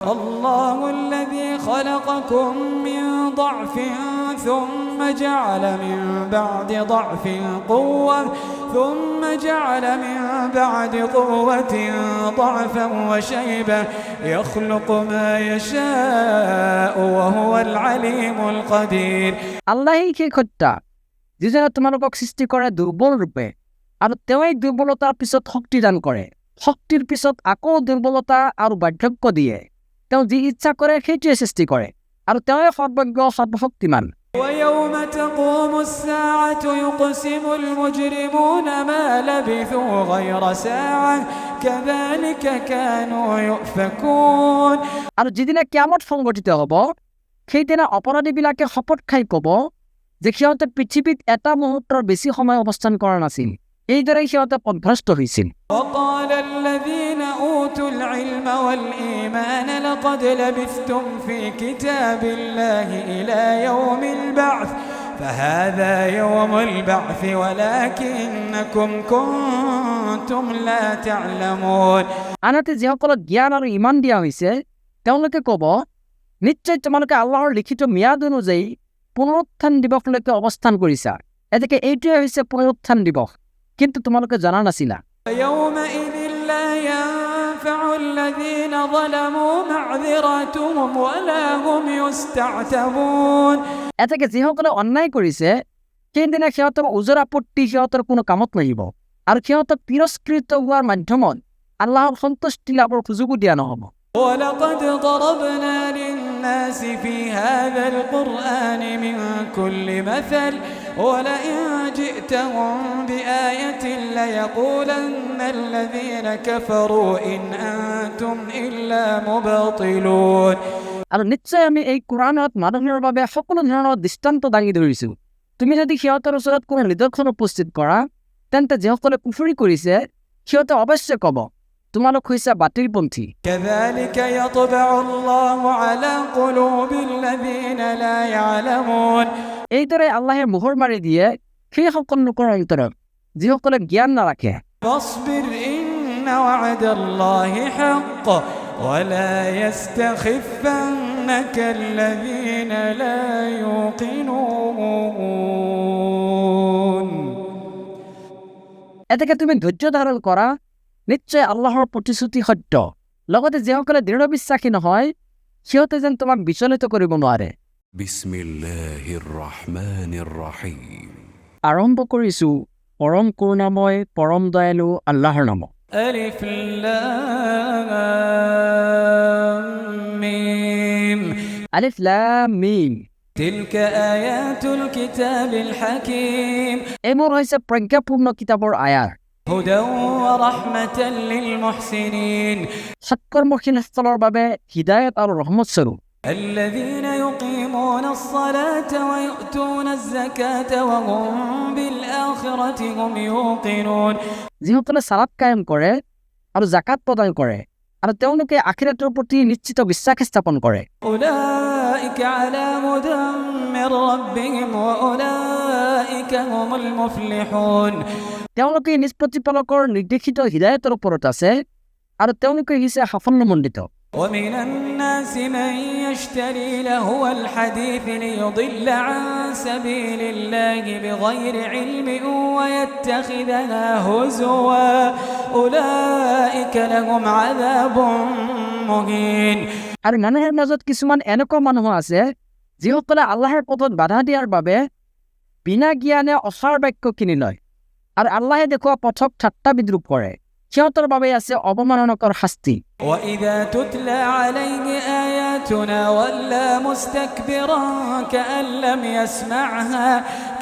الله الذي خلقكم من ضعف ثم جعل من بعد ضعف قوة ثم جعل من بعد قوة ضعفا وشيبة يخلق ما يشاء وهو العليم القدير আল্লাহই কি খোদ্দা যিজনে তোমালোকক সৃষ্টি কৰে দুৰ্বল ৰূপে আৰু তেওঁই দুৰ্বলতাৰ পিছত শক্তি দান কৰে শক্তিৰ পিছত আকৌ দুৰ্বলতা আৰু বাৰ্ধক্য দিয়ে তেওঁ যি ইচ্ছা কৰে সেইটোৱে সৃষ্টি কৰে আৰু তেওঁই সৰ্বজ্ঞ সৰ্বশক্তিমান ويوم تقوم الساعة يقسم المجرمون ما لبثوا غير ساعة كذلك كانوا يؤفكون আৰু যিদিনা কিয়ামত সংঘটিত হ'ব সেইদিনা অপৰাধীবিলাকে শপত খাই ক'ব যে সিহঁতে পৃথিৱীত এটা মুহূৰ্তৰ বেছি সময় অৱস্থান কৰা নাছিল এইদৰে সিহঁতে পথভ্ৰষ্ট হৈছিল وقال الذين أوتوا العلم والإيمان لقد لبثتم في كتاب الله إلى يوم البعث فهذا يوم البعث ولكنكم كنتم لا تعلمون আনহাতে যিসকলক জ্ঞান আৰু ইমান দিয়া হৈছে তেওঁলোকে ক'ব নিশ্চয় তোমালোকে আল্লাহৰ লিখিত ম্যাদ অনুযায়ী পুনৰুত্থান দিৱসলৈকে অৱস্থান কৰিছা এতেকে এইটোৱে হৈছে পুনৰুত্থান দিৱস কিন্তু তোমালোকে জানা নাছিলা يومئذ لا ينفع الذين ظلموا معذرتهم ولا هم يستعتبون এতেকে যিসকলে অন্যায় কৰিছে সেইদিনা সিহঁতৰ ওজৰ আপত্তি সিহঁতৰ কোনো কামত নাহিব আৰু সিহঁতক তিৰস্কৃত হোৱাৰ মাধ্যমত আল্লাহৰ সন্তুষ্টি লাভৰ সুযোগো দিয়া নহ'ব ولقد ضربنا للناس في هذا القرآن من كل مثل ولئن جئتهم بآية ليقولن الذين كفروا إن أنتم إلا مبطلون আৰু নিশ্চয় আমি এই কোৰানত মানুহৰ বাবে সকলো ধৰণৰ দৃষ্টান্ত দাঙি ধৰিছোঁ তুমি যদি সিহঁতৰ ওচৰত কোনো নিদৰ্শন উপস্থিত কৰা তেন্তে যিসকলে কুফৰি কৰিছে সিহঁতে অৱশ্যে ক'ব তোমালোক হৈছে বাতিলপন্থী كذلك يطبع الله على قلوب الذين لا يعلمون এইদৰে আল্লাহে মোহৰ মাৰি দিয়ে সেই সকল লোকৰ অন্তৰত যিসকলে জ্ঞান নাৰাখে فاصبر إن وعد الله حق ولا يستخفنك الذين لا يوقنون এতেকে তুমি ধৈৰ্য ধাৰণ কৰা নিশ্চয় আল্লাহৰ প্ৰতিশ্ৰুতি সত্য লগতে যিসকলে দৃঢ় বিশ্বাসী নহয় সিহঁতে যেন তোমাক বিচলিত কৰিব নোৱাৰে বিসমিল্লাহিৰ ৰহমানিৰ ৰহিম আৰম্ভ কৰিছোঁ পৰম কৰুণাময় পৰম দয়ালু আল্লাহৰ নামত ألف لام ميم আলিফ লাম মিম تلك آيات الكتاب الحكيم এইবোৰ হৈছে প্ৰজ্ঞাপূৰ্ণ কিতাপৰ আয়াত هدى ورحمة للمحسنين সৎকৰ্মশীলসকলৰ বাবে হিদায়ত আৰু ৰহমত স্বৰূপ الذين يقيمون الصلاة ويؤتون الزكاة وهم بالآخرة هم يوقنون যিসকলে সালাত কায়েম কৰে আৰু জাকাত প্ৰদান কৰে আৰু তেওঁলোকে আখিৰাতৰ প্ৰতি নিশ্চিত বিশ্বাস স্থাপন কৰে أولئك على هدى من ربهم وأولئك هم المفلحون তেওঁলোকে নিজ প্ৰতিপালকৰ নিৰ্দেশিত হিদায়তৰ ওপৰত আছে আৰু তেওঁলোকে হৈছে সাফল্যমণ্ডিত ومن الناس من يشتري لهو الحديث ليضل عن سبيل الله بغير علم ويتخذها هزوا أولئك لهم عذاب مهين আৰু মানুহৰ মাজত কিছুমান এনেকুৱা মানুহ আছে যিসকলে আল্লাহৰ পথত বাধা দিয়াৰ বাবে বিনা জ্ঞানে অসাৰ বাক্য কিনি লয় আৰু আল্লাহে দেখুওৱা পথক ঠাট্টা বিদ্ৰূপ কৰে সিহঁতৰ বাবে আছে অৱমাননাকৰ শাস্তি وإذا تتلى عليه آياتنا ولى مستكبرا كأن لم يسمعها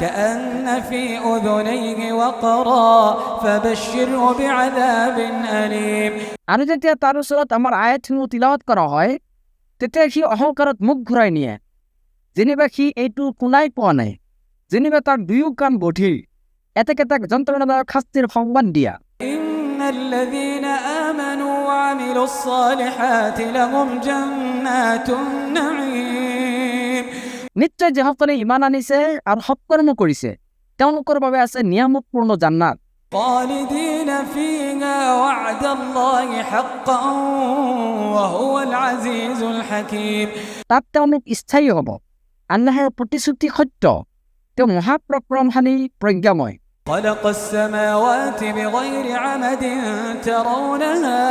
كأن في أذنيه وقرا فبشره بعذاب أليم আৰু যেতিয়া তাৰ ওচৰত আমাৰ আয়াতসমূহ তিলাৱত কৰা হয় তেতিয়া সি অহংকাৰত মুখ ঘূৰাই নিয়ে যেনিবা সি এইটো শুনাই পোৱা নাই যেনিবা তাৰ দুয়ো কাণ বধিৰ এতেকে তাক যন্ত্ৰণাদায়ক শাস্তিৰ সংবাদ দিয়া إن الذين آمنوا وعملوا الصالحات لهم جنات النعيم নিশ্চয় যিসকলে ইমান আনিছে আৰু সৎকৰ্ম কৰিছে তেওঁলোকৰ বাবে আছে নিয়ামতপূৰ্ণ জান্নাত خالدين خالدين فيها وعد الله حقا وهو العزيز الحكيم তাত তেওঁলোক স্থায়ী হ'ব আল্লাহৰ প্ৰতিশ্ৰুতি সত্য তেওঁ মহাপৰাক্ৰমশালী প্ৰজ্ঞাময় خلق السماوات بغير عمد ترونها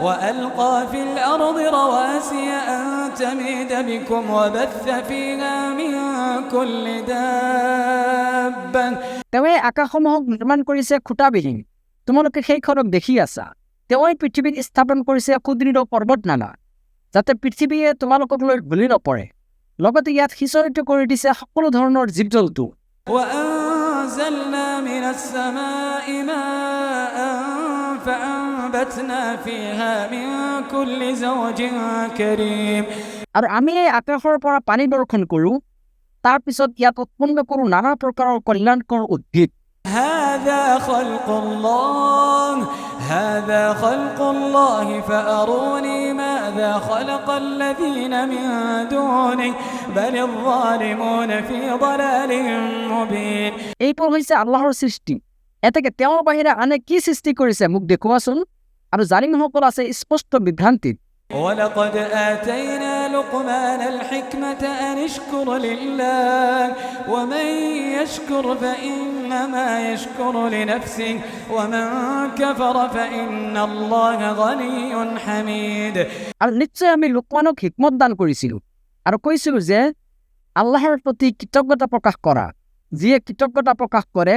وألقى في الأرض رواسي أن تميد بكم وبث فيها من كل دابة তেওঁৱে আকাশসমূহক নিৰ্মাণ কৰিছে খুঁটাবিহীন তোমালোকে সেইখনক দেখি আছা তেওঁৱে পৃথিৱীত স্থাপন কৰিছে সুদৃঢ় পৰ্বতমালা যাতে পৃথিৱীয়ে তোমালোকক লৈ ভুলি নপৰে লগতে ইয়াত সিঁচৰিত কৰি দিছে সকলো ধৰণৰ জীৱ জন্তু وأنزلنا من السماء ماء فأنبتنا فيها من كل زوج كريم আৰু আমি এই আকাশৰ পৰা পানী বৰ্ষণ কৰোঁ তাৰ পিছত ইয়াত উৎপন্ন কৰোঁ নানা প্ৰকাৰৰ কল্যাণকৰ উদ্ভিদ هذا خلق الله فأروني ماذا خلق الذين من دونه بل الظالمون في ضلال مبين এইবোৰ হৈছে আল্লাহৰ সৃষ্টি এতেকে তেওঁৰ বাহিৰে আনে কি সৃষ্টি কৰিছে মোক দেখুৱাচোন আৰু জালিমসকল আছে স্পষ্ট বিভ্ৰান্তিত ولقد آتينا لقمان الحكمة أن اشكر لله ومن يشكر فإنما يشكر لنفسه ومن كفر فإن الله غني حميد আৰু নিশ্চয় আমি লোকমানক হিকমত দান কৰিছিলোঁ আৰু কৈছিলোঁ যে আল্লাহৰ প্ৰতি কৃতজ্ঞতা প্ৰকাশ কৰা যিয়ে কৃতজ্ঞতা প্ৰকাশ কৰে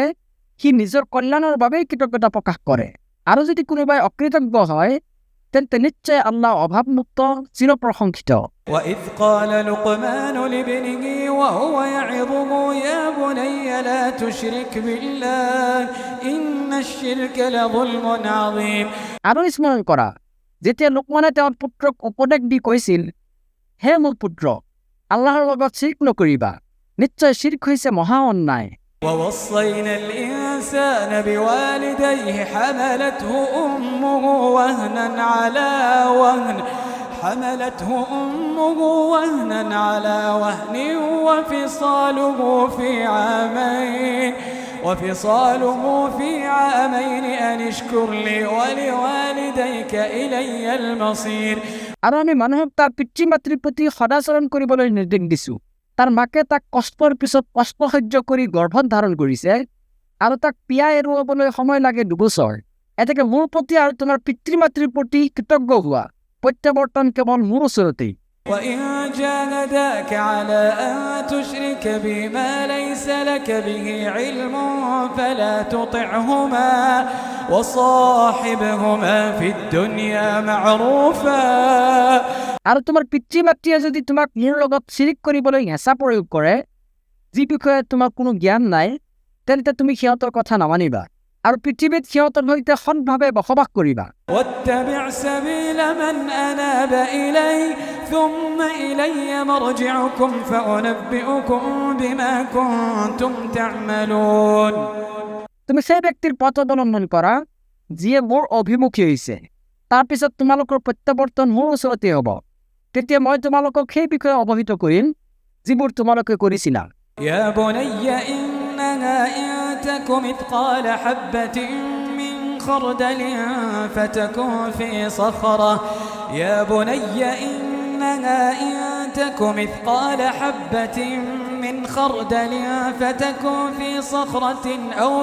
সি নিজৰ কল্যাণৰ বাবেই কৃতজ্ঞতা প্ৰকাশ কৰে আৰু যদি কোনোবাই অকৃতজ্ঞ হয় তেন্তে নিশ্চয় আল্লাহ অভাৱমুক্ত চিৰপ্ৰশংসিত وإذ قال لقمان لابنه وهو يعظه يا بني لا تشرك بالله إن الشرك لظلم عظيم আৰু স্মৰণ কৰা যেতিয়া লোকমানে তেওঁৰ পুত্ৰক উপদেশ দি কৈছিল হে মোৰ পুত্ৰ আল্লাহৰ লগত শিৰক নকৰিবা নিশ্চয় শিৰক হৈছে মহা অন্যায় ووصينا الإنسان بوالديه حملته أمه وهنا على وهن وفصاله في عامين أن اشكر لي ولوالديك إلي المصير আৰু আমি মানুহক তাৰ পিতৃ মাতৃৰ প্ৰতি সদাচৰণ কৰিবলৈ নিৰ্দেশ দিছোঁ তাৰ মাকে তাক কষ্টৰ পিছত কষ্ট সহ্য কৰি গৰ্ভত ধাৰণ কৰিছে আৰু তাক পিয়া এৰুৱাবলৈ সময় লাগে 2 বছৰ এতেকে মোৰ প্ৰতি আৰু তোমাৰ পিতৃ মাতৃৰ প্ৰতি কৃতজ্ঞ হোৱা প্ৰত্যাৱৰ্তন কেৱল মোৰ ওচৰতেই وإن جاهداك على أن تشرك بما ليس لك به علم فلا تطعهما وصاحبهما في الدنيا معروفا আৰু তোমাৰ পিতৃ মাতৃয়ে যদি তোমাক মোৰ লগত শিৰক কৰিবলৈ হেঁচা প্ৰয়োগ কৰে যি বিষয়ে তোমাৰ কোনো জ্ঞান নাই তেন্তে তুমি সিহঁতৰ কথা নামানিবা আৰু পৃথিৱীত সিহঁতৰ সৈতে সৎভাৱে বসবাস কৰিবা واتبع سبيل من أناب إلي ثم إلي مرجعكم فأنبئكم بما كنتم تعملون তুমি সেই ব্যক্তিৰ পথ অৱলম্বন কৰা যিয়ে মোৰ অভিমুখী হৈছে তাৰপিছত তোমালোকৰ প্ৰত্যাৱৰ্তন মোৰ ওচৰতে হ'ব তেতিয়া মই তোমালোকক সেই বিষয়ে অৱহিত কৰিম যিবোৰ তোমালোকে কৰিছিলা يا بني إنها إن تك مثقال حبة من خردل فتكن في صخرة يا بني إنها إن تك مثقال حبة من خردل فتكن في صخرة أو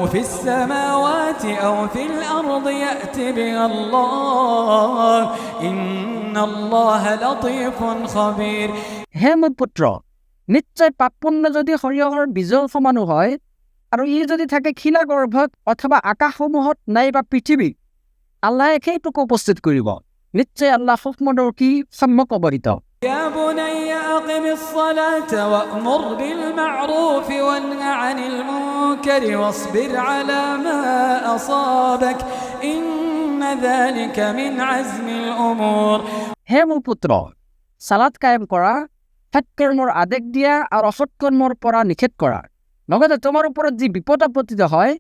في السماوات أو في الأرض يأت بها الله إن الله لطيف خبير হে মোৰ পুত্ৰ নিশ্চয় পাপপুণ্য যদি সৰিয়হৰ বীজৰ সমানো হয় আৰু ই যদি থাকে খিলা গৰ্ভত অথবা আকাশসমূহত নাইবা পৃথিৱীত আল্লাহে সেইটোক উপস্থিত কৰিব নিশ্চয় আল্লাহ সূক্ষ্মদৰ্শী সম্যক অৱহিত يا بني أقم الصلاة وأمر بالمعروف وانه عن المنكر واصبر على ما أصابك إن ذلك من عزم الأمور হে মোৰ পুত্ৰ সালাত কায়েম কৰা সৎকৰ্মৰ আদেশ দিয়া আৰু অসৎকৰ্মৰ পৰা নিষেধ কৰা লগতে তোমাৰ ওপৰত যি বিপদ আপতিত হয়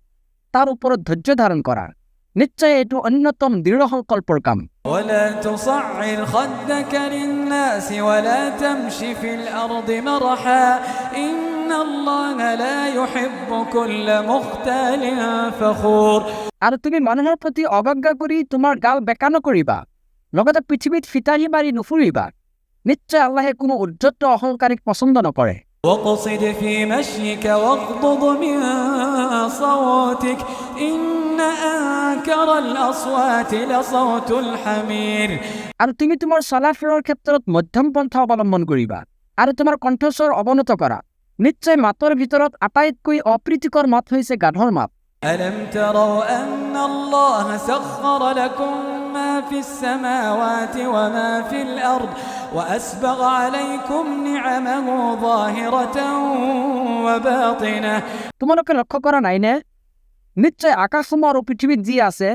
তাৰ ওপৰত ধৈৰ্য ধাৰণ কৰা নিশ্চয় এইটো অন্যতম দৃঢ় সংকল্পৰ কাম ولا تصعر خدك للناس ولا تمشي في الأرض مرحا إن الله لا يحب كل مختال فخور আৰু তুমি মানুহৰ প্ৰতি অৱজ্ঞা কৰি তোমাৰ গাল বেকানো কৰিবা, লগতে পৃথিৱীত ফিতাহি মাৰি নুফুৰিবা। নিশ্চয় আল্লাহে কোনো উদ্ধত অহংকাৰীক পচন্দ নকৰে। واقصد في مشيك واغضض من صوتك إن أنكر الأصوات لصوت الحمير আৰু তুমি তোমাৰ চলাফিৰৰ ক্ষেত্ৰত মধ্যম পন্থা অৱলম্বন কৰিবা আৰু তোমাৰ কণ্ঠস্বৰ অৱনত কৰা। নিশ্চয় মাতৰ ভিতৰত আটাইতকৈ অপ্ৰীতিকৰ মাত হৈছে গাধৰ মাত। ألم تروا أن الله سخر لكم ما في السماوات وما في الأرض وأسبغ عليكم نعمه ظاهرة وباطنة তোমালোকে লক্ষ্য কৰা নাইনে? নিশ্চয় আকাশসমূহ আৰু পৃথিৱীত যি আছে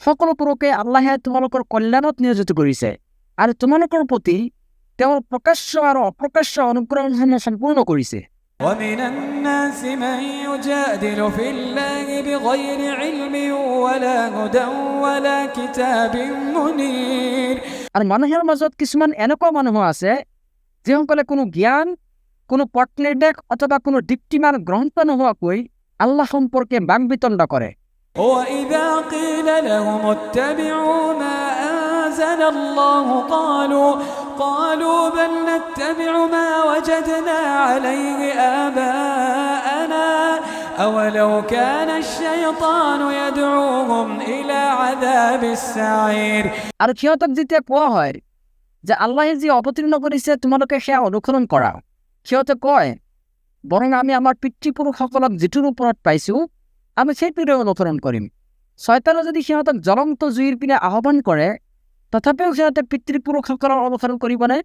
সকলোবোৰকে আল্লাহে তোমালোকৰ কল্যাণত নিয়োজিত কৰিছে আৰু তোমালোকৰ প্ৰতি তেওঁৰ প্ৰকাশ্য আৰু অপ্ৰকাশ্য অনুগ্ৰহসমূহ সম্পূৰ্ণ কৰিছে। ومن الناس من يجادل في الله بغير علم ولا هدى ولا كتاب منير আৰু মানুহৰ মাজত কিছুমান এনেকুৱা মানুহ আছে যিসকলে কোনো জ্ঞান, কোনো পথ নিৰ্দেশ অথবা কোনো দীপ্তিমান গ্ৰন্থ নোহোৱাকৈ আল্লাহ সম্পৰ্কে বাক বিতণ্ড কৰে। وإذا قيل لهم اتبعوا ما أنزل الله قالوا بل نتبع ما وجدنا عليه آباءنا أولو كان الشيطان يدعوهم إلى عذاب السعير আৰু সিহঁতক যেতিয়া কোৱা হয় যে আল্লাহে যি অৱতীৰ্ণ কৰিছে তোমালোকে সেয়া অনুসৰণ কৰা, সিহঁতে কয় বৰং আমি আমাৰ পিতৃপুৰুষসকলক যিটোৰ ওপৰত পাইছোঁ আমি সেইটোৰে অনুসৰণ কৰিম। শয়তানে যদি সিহঁতক জ্বলন্ত জুইৰ পিনে আহ্বান কৰে তথাপিও সিহঁতে পিতৃপুৰুষসকলৰ অনুসৰণ কৰিবনে?